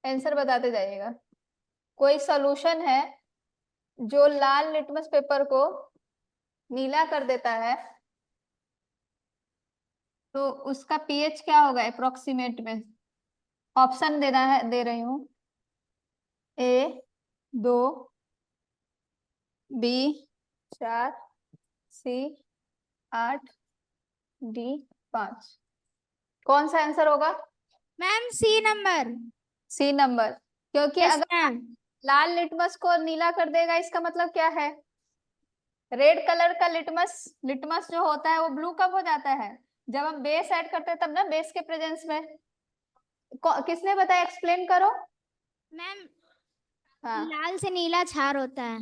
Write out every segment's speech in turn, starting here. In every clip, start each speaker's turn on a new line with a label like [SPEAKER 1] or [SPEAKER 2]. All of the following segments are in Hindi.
[SPEAKER 1] आंसर बताते जाइएगा। कोई सॉल्यूशन है जो लाल लिटमस पेपर को नीला कर देता है, तो उसका पीएच क्या होगा अप्रोक्सीमेट में? ऑप्शन देना है, दे रही हूँ। A 2, B 4, C 8, D 5। कौन सा आंसर होगा?
[SPEAKER 2] Ma'am C number.
[SPEAKER 1] C number. क्योंकि
[SPEAKER 2] यस
[SPEAKER 1] अगर
[SPEAKER 2] मैम।
[SPEAKER 1] लाल लिटमस को नीला कर देगा, इसका मतलब क्या है? रेड कलर का लिटमस, लिटमस जो होता है वो ब्लू कब हो जाता है? जब हम बेस ऐड करते हैं तब ना, बेस के प्रेजेंस में। किसने बताया? एक्सप्लेन करो।
[SPEAKER 2] मैम
[SPEAKER 1] हाँ
[SPEAKER 2] लाल से नीला क्षार होता है।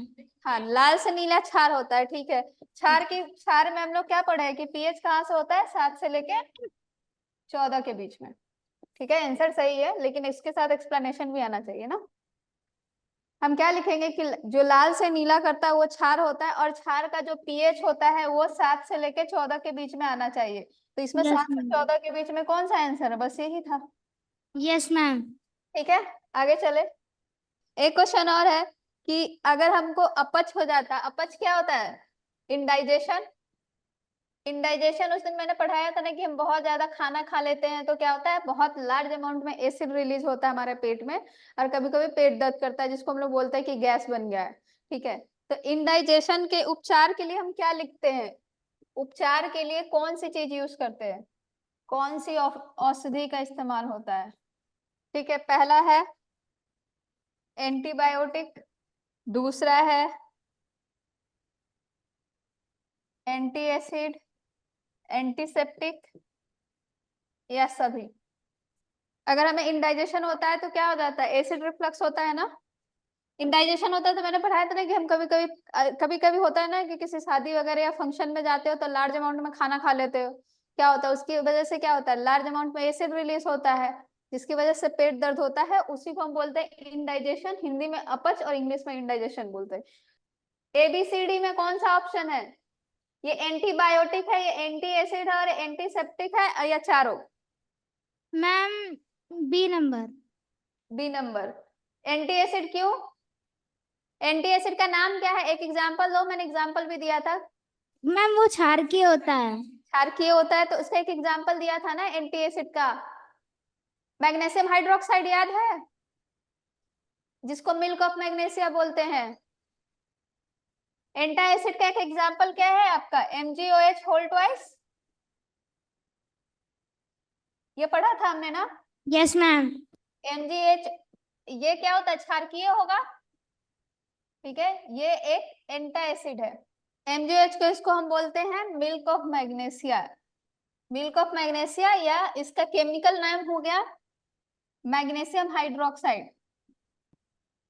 [SPEAKER 1] हाँ, लाल से नीला क्षार होता है, ठीक है। क्षार में हम लोग क्या पढ़े हैं कि पीएच कहाँ से होता है? 7 से लेके 14 के बीच में। ठीक है, आंसर सही है, लेकिन इसके साथ एक्सप्लेनेशन भी आना चाहिए ना। हम क्या लिखेंगे कि जो लाल से नीला करता है वो क्षार होता है, और क्षार का जो पीएच होता है वो 7 से लेके 14 के बीच में आना चाहिए। तो इसमें
[SPEAKER 2] यस
[SPEAKER 1] 7 से
[SPEAKER 2] मैम।
[SPEAKER 1] 14 के बीच में कौन सा आंसर है? बस यही था।
[SPEAKER 2] Yes ma'am.
[SPEAKER 1] ठीक है, आगे चले। एक क्वेश्चन और है कि अगर हमको अपच हो जाता, अपच क्या होता है? इंडाइजेशन। इंडाइजेशन उस दिन मैंने पढ़ाया था ना कि हम बहुत ज्यादा खाना खा लेते हैं तो क्या होता है, बहुत लार्ज अमाउंट में एसिड रिलीज होता है हमारे पेट में, और कभी कभी पेट दर्द करता है, जिसको हम लोग बोलते हैं कि गैस बन गया है। ठीक है, तो इंडाइजेशन के उपचार के लिए हम क्या लिखते हैं? उपचार के लिए कौन सी चीज यूज करते हैं? कौन सी औषधि का इस्तेमाल होता है? ठीक है, पहला है एंटीबायोटिक, दूसरा है एंटी एसिड, एंटीसेप्टिक, या सभी? अगर हमें इंडाइजेशन होता है तो क्या हो जाता है? एसिड रिफ्लक्स होता है ना। इंडाइजेशन होता है तो मैंने पढ़ाया था ना कि हम कभी कभी होता है ना कि किसी शादी वगैरह या फंक्शन में जाते हो तो लार्ज अमाउंट में खाना खा लेते हो। क्या होता है उसकी वजह से? क्या होता है? लार्ज अमाउंट में एसिड रिलीज होता है, जिसकी वजह से पेट दर्द होता है। उसी को हम बोलते हैं इंडाइजेशन, हिंदी में अपच और इंग्लिश में इंडाइजेशन बोलते हैं। एबीसीडी में कौन सा ऑप्शन है? ये एंटीबायोटिक है, ये एंटी एसिड है, और एंटीसेप्टिक है, या चारों?
[SPEAKER 2] Ma'am B number.
[SPEAKER 1] B number. Anti acid क्यों? एंटी एसिड का नाम क्या है? एक एग्जांपल दो, मैंने एग्जांपल भी दिया था।
[SPEAKER 2] मैम वो क्षारकीय होता है।
[SPEAKER 1] क्षारकीय होता है, तो उसका एक एग्जांपल दिया था ना एंटी एसिड का। मैग्नीशियम हाइड्रोक्साइड याद है, जिसको मिल्क ऑफ मैग्नीशिया बोलते हैं। एंटी एसिड का एक एग्जांपल क्या है आपका? MgOH whole twice. ये पढ़ा था हमने ना।
[SPEAKER 2] Yes ma'am.
[SPEAKER 1] MgH, ये क्या होता है? क्षारकीय होगा। ठीक है, ये एक एंटी एसिड है। MgOH को इसको हम बोलते हैं milk of magnesia. Milk of magnesia, या इसका केमिकल नाम हो गया मैग्नीशियम हाइड्रोक्साइड।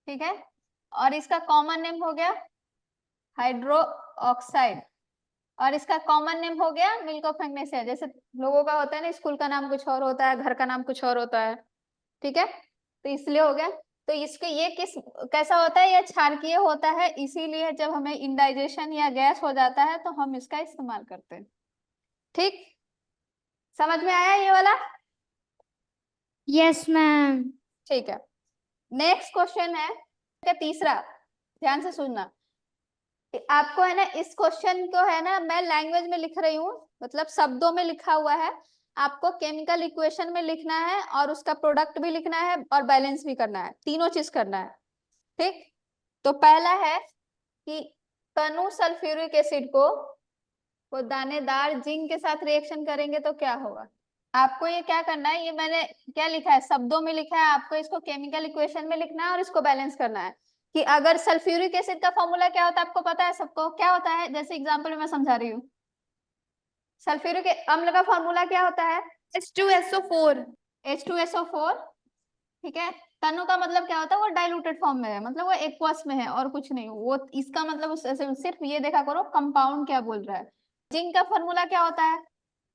[SPEAKER 1] ठीक है, और इसका कॉमन नेम हो गया हाइड्रो ऑक्साइड, और इसका कॉमन नेम हो गया मिल्क ऑफ मैग्नीशिया। जैसे लोगों का होता है ना, स्कूल का नाम कुछ और होता है, घर का नाम कुछ और होता है। ठीक है, तो इसलिए हो गया। तो इसके ये किस कैसा होता है? ये क्षारकीय होता है, इसीलिए जब हमें इंडाइजेशन या गैस हो जाता है तो हम इसका इस्तेमाल करते हैं। ठीक, समझ में आया ये वाला?
[SPEAKER 2] Yes ma'am.
[SPEAKER 1] ठीक है, नेक्स्ट क्वेश्चन है का तीसरा। ध्यान से सुनना। आपको है ना, इस क्वेश्चन को है ना मैं लैंग्वेज में लिख रही हूँ, मतलब शब्दों में लिखा हुआ है। आपको केमिकल इक्वेशन में लिखना है, और उसका प्रोडक्ट भी लिखना है, और बैलेंस भी करना है, तीनों चीज करना है। ठीक, तो पहला है कि तनु सल्फ्यूरिक एसिड को दानेदार जिंक के साथ रिएक्शन करेंगे तो क्या होगा? आपको ये क्या करना है, ये मैंने क्या लिखा है, शब्दों में लिखा है। आपको इसको केमिकल इक्वेशन में लिखना है और इसको बैलेंस करना है। कि अगर सल्फ्यूरिक एसिड का फॉर्मूला क्या होता है आपको पता है? सबको क्या होता है? जैसे एग्जांपल में मैं समझा रही हूँ, सल्फ्यूरिक अम्ल का फॉर्मूला क्या होता है?
[SPEAKER 2] H2SO4।
[SPEAKER 1] H2SO4। ठीक है, तनु का मतलब क्या होता है? वो डाइल्यूटेड फॉर्म में है, मतलब वो एक्वस में है और कुछ नहीं। वो इसका मतलब सिर्फ ये देखा करो कंपाउंड क्या बोल रहा है। जिंक का फॉर्मूला क्या होता है?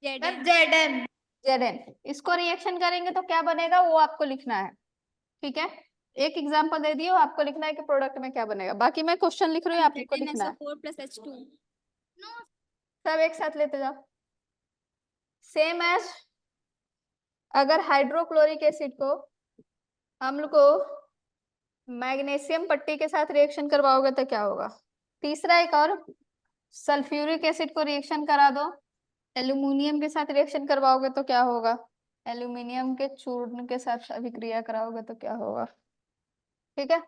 [SPEAKER 2] Zn।
[SPEAKER 1] Zn। इसको रिएक्शन करेंगे तो क्या बनेगा वो आपको लिखना है। ठीक है, एक एग्जांपल दे दियो, आपको लिखना है कि प्रोडक्ट में क्या बनेगा। बाकी मैं क्वेश्चन लिख रही हूँ, आपको लिखना है।
[SPEAKER 2] ZnSO4 + H2।
[SPEAKER 1] सब एक साथ लेते जाओ। सेम एज, अगर हाइड्रोक्लोरिक एसिड को अम्ल को मैग्नीशियम पट्टी के साथ रिएक्शन करवाओगे तो क्या होगा? तीसरा एक और, सल्फ्यूरिक एसिड को रिएक्शन करा दो, एल्यूमिनियम के साथ रिएक्शन करवाओगे तो क्या होगा? एल्यूमिनियम के चूर्ण के साथ अभिक्रिया कराओगे तो क्या होगा? ठीक है,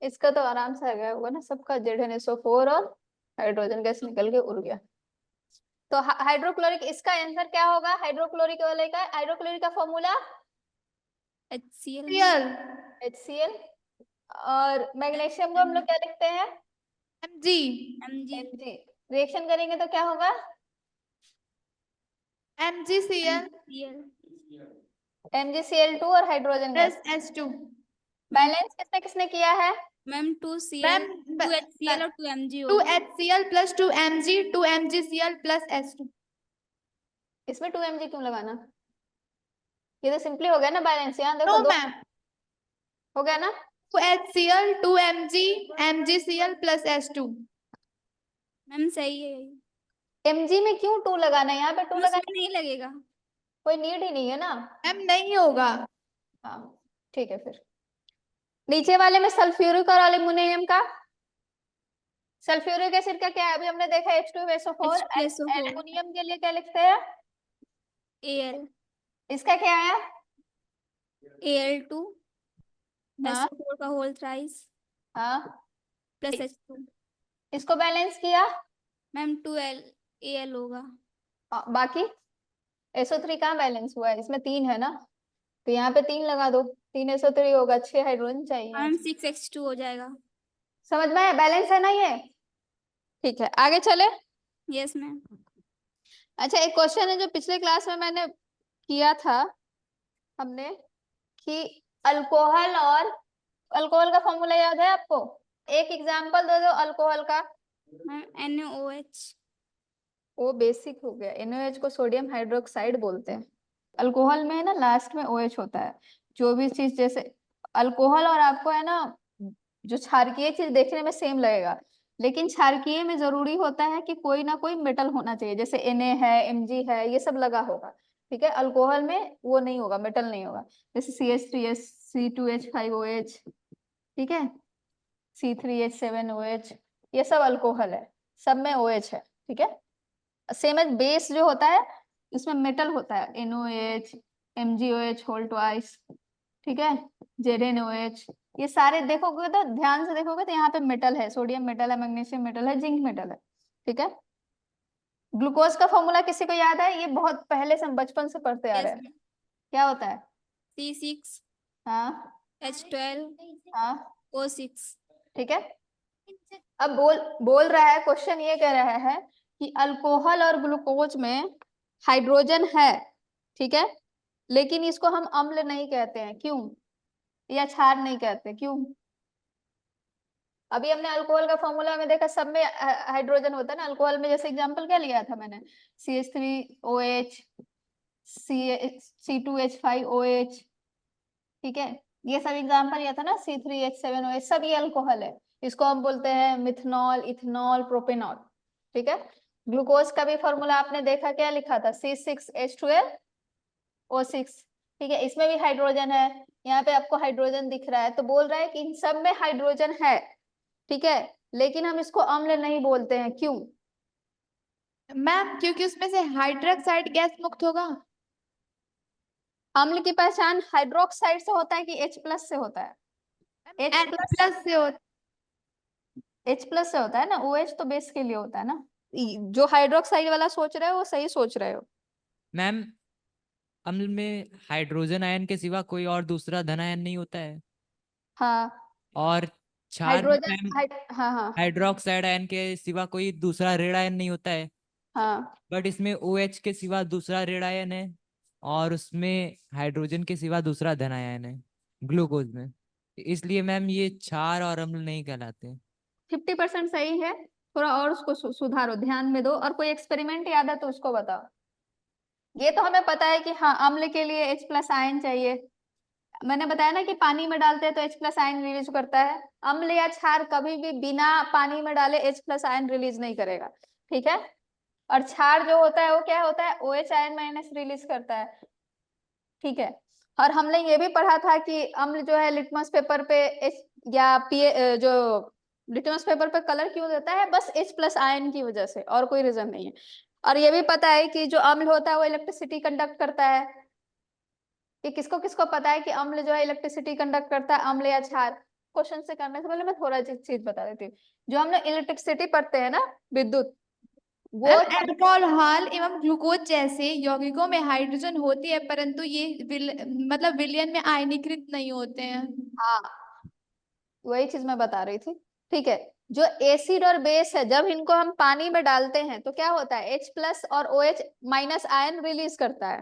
[SPEAKER 1] इसका तो आराम से आ गया होगा ना सबका, ZnSO4 और हाइड्रोजन गैस निकल के उड़ गया। तो हाइड्रोक्लोरिक, इसका आंसर क्या होगा? हाइड्रोक्लोरिक वाले का, हाइड्रोक्लोरिक का फॉर्मूला
[SPEAKER 2] HCl
[SPEAKER 1] HCl। और मैग्नीशियम को हम लोग क्या लिखते हैं?
[SPEAKER 2] Mg
[SPEAKER 1] Mg। रिएक्शन करेंगे तो क्या होगा?
[SPEAKER 2] MgCl
[SPEAKER 1] MgCl2 और hydrogen
[SPEAKER 2] plus
[SPEAKER 1] gas.
[SPEAKER 2] H2।
[SPEAKER 1] Balance किसने किसने किया है?
[SPEAKER 3] मैम 2Cl
[SPEAKER 2] मैम
[SPEAKER 3] 2HCl और 2Mg
[SPEAKER 2] टू
[SPEAKER 3] होगा।
[SPEAKER 2] HCl plus 2Mg 2MgCl plus H2।
[SPEAKER 1] इसमें 2Mg क्यों लगाना? ये तो सिंपली हो गया ना बैलेंस, यहाँ देखो
[SPEAKER 2] नो
[SPEAKER 1] दो
[SPEAKER 2] मैम,
[SPEAKER 1] हो गया ना।
[SPEAKER 2] 2HCl 2Mg MgCl plus H2।
[SPEAKER 3] Ma'am सही है।
[SPEAKER 1] Mg में क्यों 2 लगाना है? यहाँ पे 2
[SPEAKER 3] उसमें
[SPEAKER 1] लगाने
[SPEAKER 3] नहीं लगेगा।
[SPEAKER 1] कोई नीड ही नहीं है ना।
[SPEAKER 2] मैम नहीं होगा।
[SPEAKER 1] हाँ ठीक है, फिर नीचे वाले में सल्फ्यूरिक और एल्यूमिनियम का, सल्फ्यूरिक एसिड का क्या है? अभी हमने देखा H2SO4।
[SPEAKER 3] H2SO4
[SPEAKER 1] एल्यूमिनियम के लिए क्या लिखते हैं?
[SPEAKER 3] Al
[SPEAKER 1] इसका क्या है?
[SPEAKER 3] Al2
[SPEAKER 1] हाँ
[SPEAKER 3] SO4 का होल थ्राइस
[SPEAKER 1] हाँ,
[SPEAKER 3] प्लस H2।
[SPEAKER 1] इसको बैलेंस किया।
[SPEAKER 3] मैम 2L Al होगा।
[SPEAKER 1] बाकी SO3 कहाँ बैलेंस हुआ है? इसमें 3 है ना, तो यहाँ पे 3 लगा दो, 3 SO3 होगा, 6 हाइड्रोजन चाहिए।
[SPEAKER 3] मैम 6H2 हो जाएगा।
[SPEAKER 1] समझ में आया? बैलेंस है ना ये? ठीक है, आगे चले।
[SPEAKER 3] Yes ma'am.
[SPEAKER 1] अच्छा, एक क्वेश्चन है जो पिछले क्लास में मैंने किया था हमने, कि अल्कोहल और अल्कोहल का फॉर्मूला याद है आपको? एक एग्जांपल दे दो अल्कोहल का।
[SPEAKER 3] Ma'am NaOH।
[SPEAKER 1] वो बेसिक हो गया, NaOH को सोडियम हाइड्रोक्साइड बोलते हैं। अल्कोहल में है ना लास्ट में OH होता है। जो भी चीज जैसे अल्कोहल और आपको है ना, जो क्षारकीय चीज देखने में सेम लगेगा, लेकिन क्षारकीय में जरूरी होता है कि कोई ना कोई मेटल होना चाहिए, जैसे Na है, Mg है, ये सब लगा होगा। ठीक है, अल्कोहल में वो नहीं होगा, मेटल नहीं होगा। जैसे CH3S C2H5OH, ठीक है, C3H7OH, ये सब अल्कोहल है, सब में OH है। ठीक है, सेम एज बेस जो होता है इसमें मेटल होता है, NOH, MgOH होल ट्वाइस, ठीक है, ZnOH, ये सारे देखोगे तो ध्यान से देखोगे तो यहाँ पे मेटल है, सोडियम मेटल है, मैग्नीशियम मेटल है, जिंक मेटल है। ठीक है, ग्लूकोज का फॉर्मूला किसी को याद है? ये बहुत पहले से हम बचपन से पढ़ते आ रहे हैं। क्या होता है?
[SPEAKER 3] C6
[SPEAKER 1] हाँ
[SPEAKER 3] H12
[SPEAKER 1] हाँ,
[SPEAKER 3] O6।
[SPEAKER 1] ठीक है। अब बोल रहा है, क्वेश्चन ये कह रहा है कि अल्कोहल और ग्लूकोज में हाइड्रोजन है, ठीक है, लेकिन इसको हम अम्ल नहीं कहते हैं, क्यों? या क्षार नहीं कहते, क्यों? अभी हमने अल्कोहल का फॉर्मूला में देखा, सब में हाइड्रोजन होता है ना। अल्कोहल में जैसे एग्जांपल क्या लिया था मैंने? CH3OH, C2H5OH, ठीक है, ये सब एग्जांपल लिया था ना, C3H7OH, सब ये अल्कोहल है। इसको हम बोलते हैं मिथनॉल, इथेनॉल, प्रोपेनॉल। ठीक है, ग्लूकोज का भी फॉर्मूला आपने देखा, क्या लिखा था? C6H12O6। ठीक है, इसमें भी हाइड्रोजन है, यहाँ पे आपको हाइड्रोजन दिख रहा है, तो बोल रहा है कि इन सब में हाइड्रोजन है, ठीक है, लेकिन हम इसको अम्ल नहीं बोलते हैं, क्यों?
[SPEAKER 2] मैम क्योंकि उसमें से हाइड्रोक्साइड गैस मुक्त होगा।
[SPEAKER 1] अम्ल की पहचान हाइड्रोक्साइड से होता है कि H+ से होता है?
[SPEAKER 2] H+ से होता।
[SPEAKER 1] H+ से होता है ना, OH तो बेस के लिए होता है ना। जो हाइड्रोक्साइड वाला सोच रहे हो वो सही सोच रहे हो।
[SPEAKER 4] मैम अम्ल में हाइड्रोजन आयन के सिवा कोई और दूसरा धन आयन नहीं होता है,
[SPEAKER 1] हाँ,
[SPEAKER 4] और क्षार में
[SPEAKER 1] हाइड्रोजन
[SPEAKER 4] मैम
[SPEAKER 1] हाँ हाँ
[SPEAKER 4] हाइड्रोक्साइड आयन के सिवा कोई दूसरा ऋण आयन नहीं होता है।
[SPEAKER 1] हाँ,
[SPEAKER 4] बट इसमें OH के सिवा दूसरा ऋण आयन है, और उसमें हाइड्रोजन के सिवा दूसरा धन आयन है ग्लूकोज में। इसलिए मैम ये क्षार और अम्ल नहीं कहलाते।
[SPEAKER 1] 50% सही है, थोड़ा और उसको सुधारो, ध्यान में दो, और कोई एक्सपेरिमेंट याद है तो उसको बताओ। ये तो हमें पता है कि हाँ, अम्ल के लिए H+ आयन चाहिए। मैंने बताया ना कि पानी में डालते हैं तो H+ आयन रिलीज करता है। अम्ल या क्षार कभी भी बिना पानी में डाले H+ आयन रिलीज नहीं करेगा, ठीक है। और क्षार जो होता है वो क्या होता है? OH आयन माइनस रिलीज करता है, ठीक है। और हमने ये भी पढ़ा था कि अम्ल जो है लिटमस पेपर पे या जो लिटमस पेपर पे कलर क्यों देता है, बस H+ आयन की वजह से, और कोई रीजन नहीं है। और ये भी पता है कि जो अम्ल होता है वो इलेक्ट्रिसिटी कंडक्ट करता है। कि किसको किसको पता है कि अम्ल जो है इलेक्ट्रिसिटी कंडक्ट करता है, अम्ल या क्षार? क्वेश्चन से करने से पहले मैं थोड़ा चीज बता देती हूँ। जो हम लोग इलेक्ट्रिसिटी पढ़ते हैं ना, विद्युत, वो
[SPEAKER 2] मैम अल्कोहल एवं ग्लूकोज जैसे यौगिकों में हाइड्रोजन होती है, परंतु ये मतलब विलयन में आयनीकृत नहीं होते हैं।
[SPEAKER 1] हाँ, वही चीज मैं बता रही थी। ठीक है, जो एसिड और बेस है, जब इनको हम पानी में डालते हैं तो क्या होता है, H+ और OH- आयन रिलीज करता है।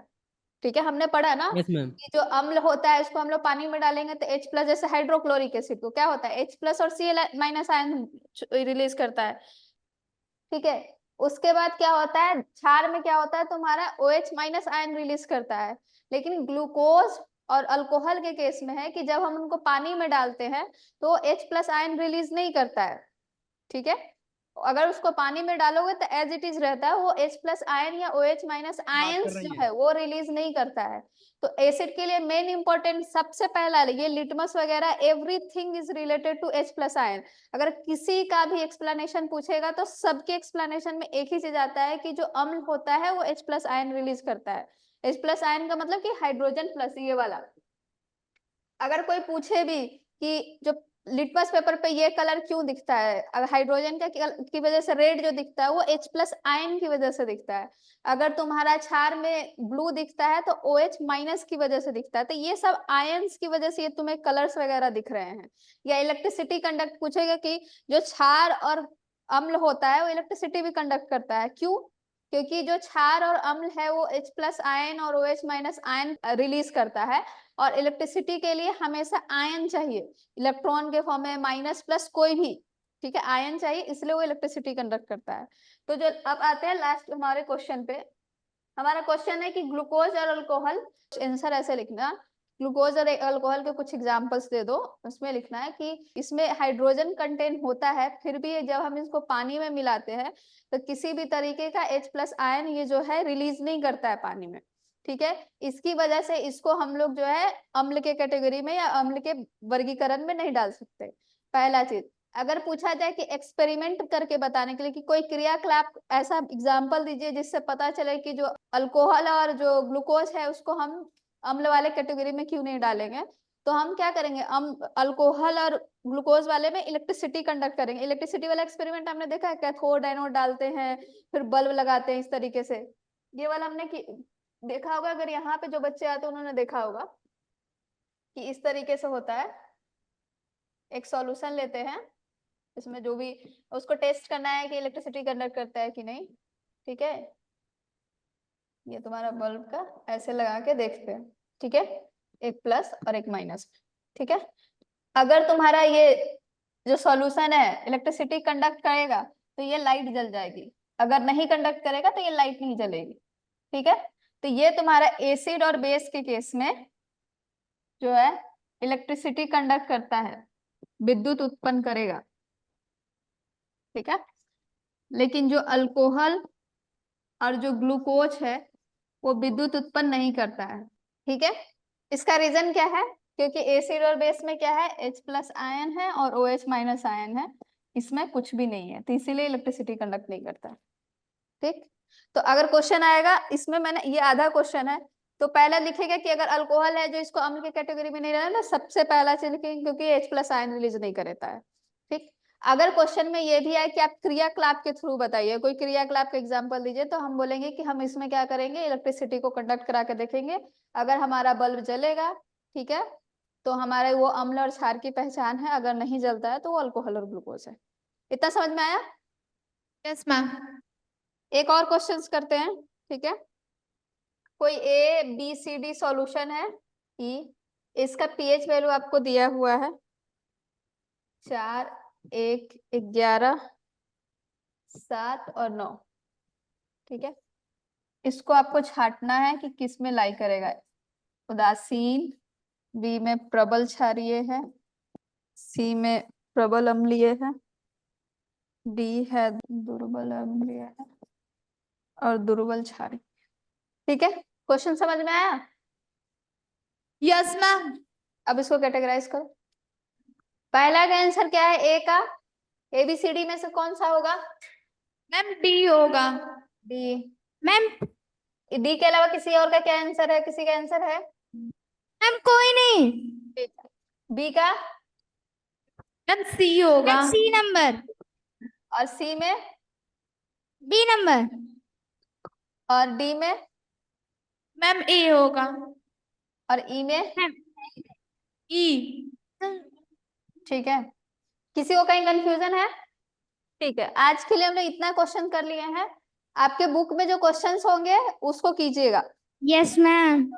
[SPEAKER 1] ठीक है, हमने पढ़ा ना
[SPEAKER 4] यस मैम।
[SPEAKER 1] कि जो अम्ल होता है इसको हम लोग पानी में डालेंगे तो H+, जैसे हाइड्रोक्लोरिक एसिड को क्या होता है, H+ और Cl- आयन रिलीज करता है। ठीक है, उसके बाद क्या होता है, क्षार में क्या होता है तुम्हारा, OH- आयन रिलीज करता है। लेकिन ग्लूकोज और अल्कोहल के केस में है कि जब हम उनको पानी में डालते हैं तो H+ आयन रिलीज नहीं करता है। ठीक है, अगर उसको पानी में डालोगे तो एज इट इज रहता है, वो H+ आयन या OH- आयंस जो है वो रिलीज नहीं करता है। तो एसिड के लिए मेन इंपॉर्टेंट सबसे पहला ये लिटमस वगैरह, everything is related to H+ ion. अगर किसी का भी एक्सप्लेनेशन पूछेगा तो सबके एक्सप्लेनेशन में एक ही चीज आता है कि जो अम्ल होता है वो H+ आयन रिलीज करता है। H+ आयन का मतलब कि हाइड्रोजन प्लस, ये वाला। अगर कोई पूछे भी कि जो लिटमस पेपर पे ये कलर क्यों दिखता है, अगर हाइड्रोजन की वजह से रेड जो दिखता है वो H+ आयन की वजह से दिखता है। अगर तुम्हारा क्षार में ब्लू दिखता है तो OH- की वजह से दिखता है। तो ये सब आयंस की वजह से ये तुम्हें कलर्स वगैरह दिख रहे हैं। या इलेक्ट्रिसिटी कंडक्ट पूछेगा कि जो क्षार और अम्ल होता है वो इलेक्ट्रिसिटी भी कंडक्ट करता है, क्यों? क्योंकि जो क्षार और अम्ल है वो H+ आयन और OH- आयन रिलीज करता है। और इलेक्ट्रिसिटी के लिए हमेशा आयन चाहिए, इलेक्ट्रॉन के फॉर्म में, माइनस प्लस कोई भी। ठीक है, आयन चाहिए, इसलिए वो इलेक्ट्रिसिटी कंडक्ट करता है। तो जो अब आते हैं लास्ट हमारे क्वेश्चन पे। हमारा क्वेश्चन है कि ग्लूकोज और अल्कोहल, आंसर ऐसे लिखना, ग्लूकोज और अल्कोहल के कुछ एग्जांपल्स दे दो। उसमें लिखना है कि इसमें हाइड्रोजन कंटेंट होता है, फिर भी जब हम इसको पानी में मिलाते हैं तो किसी भी तरीके का H+ आयन ये जो है रिलीज नहीं करता है पानी में। ठीक है, इसकी वजह से इसको हम लोग जो है अम्ल के कैटेगरी में या अम्ल के वर्गीकरण में नहीं डाल सकते। पहला चीज, अगर पूछा जाए कि एक्सपेरिमेंट करके बताने के लिए कि कोई क्रियाकलाप ऐसा एग्जाम्पल दीजिए जिससे पता चले कि जो अल्कोहल और जो ग्लूकोज है उसको हम अम्ल वाले कैटेगरी में क्यों नहीं डालेंगे, तो हम क्या करेंगे, अल्कोहल और ग्लूकोज वाले में इलेक्ट्रिसिटी कंडक्ट करेंगे। इलेक्ट्रिसिटी वाला एक्सपेरिमेंट हमने देखा है, कैथोड एनोड डालते हैं, फिर बल्ब लगाते हैं इस तरीके से। ये वाला हमने देखा होगा, अगर यहाँ पे जो बच्चे आते हैं उन्होंने देखा होगा कि इस तरीके से होता है। एक सॉल्यूशन लेते हैं, इसमें जो भी उसको टेस्ट करना है कि इलेक्ट्रिसिटी कंडक्ट करता है कि नहीं। ठीक है, ये तुम्हारा बल्ब का ऐसे लगा के देखते हैं। ठीक है, एक प्लस और एक माइनस। ठीक है, अगर तुम्हारा ये जो सॉल्यूशन है इलेक्ट्रिसिटी कंडक्ट करेगा तो ये लाइट जल जाएगी, अगर नहीं कंडक्ट करेगा तो ये लाइट नहीं जलेगी। ठीक है, तो ये तुम्हारा एसिड और बेस के केस में जो है इलेक्ट्रिसिटी कंडक्ट करता है, विद्युत उत्पन्न करेगा। ठीक है, लेकिन जो अल्कोहल और जो ग्लूकोज है वो विद्युत उत्पन्न नहीं करता है। ठीक है, इसका रीजन क्या है, क्योंकि एसिड और बेस में क्या है, H+ आयन है और OH- आयन है, इसमें कुछ भी नहीं है, तो इसीलिए इलेक्ट्रिसिटी कंडक्ट नहीं करता है। ठीक, तो अगर क्वेश्चन आएगा इसमें, मैंने ये आधा क्वेश्चन है, तो पहला लिखेगा कि अगर अल्कोहल है जो इसको अम्ल की कैटेगरी में नहीं रहना ना, सबसे पहला चीज लिखेंगे क्योंकि H+ आयन रिलीज नहीं करता है। ठीक, अगर क्वेश्चन में ये भी है कि आप क्रियाकलाप के थ्रू बताइए, कोई क्रियाकलाप का एग्जांपल दीजिए, तो हम बोलेंगे कि हम इसमें क्या करेंगे, इलेक्ट्रिसिटी को कंडक्ट करा के देखेंगे, अगर हमारा बल्ब जलेगा, ठीक है, तो हमारे वो अम्ल और क्षार की पहचान है, अगर नहीं जलता है तो वो अल्कोहल और ग्लूकोज है। इतना समझ में आया?
[SPEAKER 2] Yes ma'am.
[SPEAKER 1] एक और क्वेश्चंस करते हैं। ठीक है, कोई ABCD सॉल्यूशन है, ई, इसका pH वैल्यू आपको दिया हुआ है 4, 1, 11, 7 और 9। ठीक है, इसको आपको छांटना है कि किस में लाई करेगा, उदासीन, बी में प्रबल क्षारीय है, सी में प्रबल अम्लीय है, डी है दुर्बल अम्लीय है, और दुर्बल क्षारीय। ठीक है, क्वेश्चन समझ में आया?
[SPEAKER 2] Yes ma'am.
[SPEAKER 1] अब इसको कैटेगराइज करो। पहला का आंसर क्या है? ए का। ABCD में से कौन सा होगा?
[SPEAKER 2] मैम डी होगा।
[SPEAKER 1] डी।
[SPEAKER 3] मैम
[SPEAKER 1] डी के अलावा किसी और का क्या आंसर है? किसी का आंसर है?
[SPEAKER 3] मैम कोई नहीं।
[SPEAKER 1] बी का।
[SPEAKER 2] मैम सी होगा।
[SPEAKER 3] मैम सी नंबर,
[SPEAKER 1] और सी में?
[SPEAKER 3] बी नंबर,
[SPEAKER 1] और डी में?
[SPEAKER 2] मैम ए होगा।
[SPEAKER 1] और ई में?
[SPEAKER 2] ई।
[SPEAKER 1] ठीक है, किसी को कहीं कंफ्यूजन है? ठीक है, आज के लिए हमने इतना क्वेश्चन कर लिए हैं। आपके बुक में जो क्वेश्चंस होंगे उसको कीजिएगा।
[SPEAKER 3] Yes ma'am.